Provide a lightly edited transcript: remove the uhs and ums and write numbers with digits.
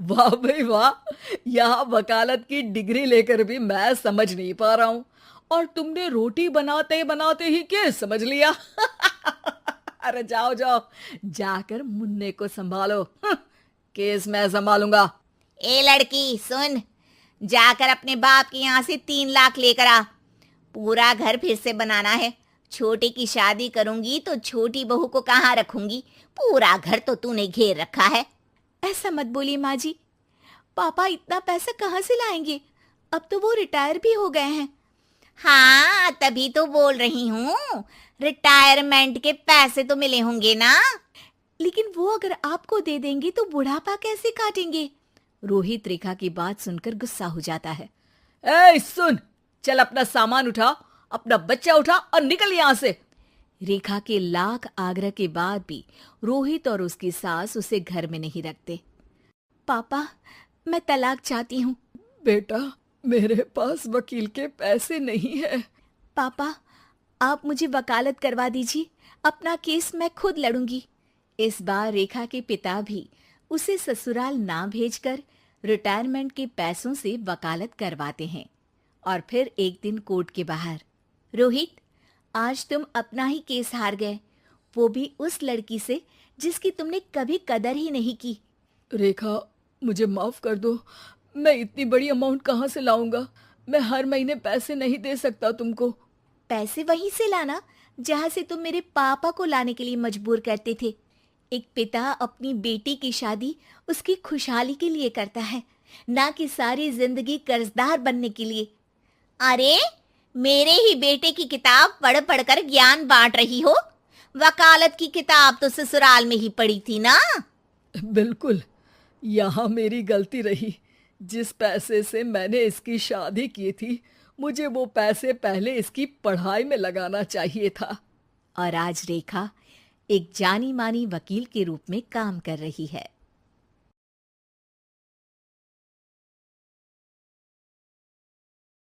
वाह भाई वाह। यहाँ वकालत की डिग्री लेकर भी मैं समझ नहीं पा रहा हूँ, और तुमने रोटी बनाते बनाते ही केस समझ लिया। अरे जाओ जाओ, जाकर मुन्ने को संभालो। केस मैं संभालूंगा। ए लड़की सुन, जाकर अपने बाप के यहाँ से 3 लाख लेकर आ। पूरा घर फिर से बनाना है। छोटे की शादी करूंगी तो छोटी बहू को कहाँ रखूंगी? पूरा घर तो तूने घेर रखा है। ऐसा मत बोलिए माँ जी। पापा इतना पैसा कहाँ से लाएंगे? अब तो वो रिटायर भी हो गए हैं। हाँ, तभी तो बोल रही हूँ, रिटायरमेंट के पैसे तो मिले होंगे ना। लेकिन वो अगर आपको दे देंगे तो बुढ़ापा कैसे काटेंगे? रोहित रेखा की बात सुनकर गुस्सा हो जाता है। ए सुन, चल अपना सामान उठा, अपना बच्चा उठा और निकल यहाँ से। रेखा के लाख आग्रह के बाद भी रोहित और उसकी सास उसे घर में नहीं रखते। पापा, मैं तलाक चाहती हूँ। बेटा, मेरे पास वकील के पैसे नहीं है। पापा, आप मुझे वकालत करवा दीजिए, अपना केस मैं खुद लड़ूंगी। इस बार रेखा के पिता भी उसे ससुराल ना भेजकर रिटायरमेंट के पैसों से वकालत करवाते हैं। और फिर एक दिन कोर्ट के बाहर, रोहित, आज तुम अपना ही केस हार गए, वो भी उस लड़की से जिसकी तुमने कभी कदर ही नहीं की। रेखा, मुझे माफ कर दो। मैं इतनी बड़ी अमाउंट कहाँ से लाऊंगा? मैं हर महीने पैसे नहीं दे सकता तुमको। पैसे वहीं से लाना जहां से तुम मेरे पापा को लाने के लिए मजबूर करते थे। एक पिता अपनी बेटी की शादी उसकी खुशहाली के लिए करता है, ना कि सारी जिंदगी कर्जदार बनने के लिए। अरे, मेरे ही बेटे की किताब पढ़ पढ़कर ज्ञान बांट रही हो? वकालत की किताब तो ससुराल में ही पड़ी थी ना। बिल्कुल, यहाँ मेरी गलती रही। जिस पैसे से मैंने इसकी शादी की थी, मुझे वो पैसे पहले इसकी पढ़ाई में लगाना चाहिए था। और आज रेखा एक जानी मानी वकील के रूप में काम कर रही है।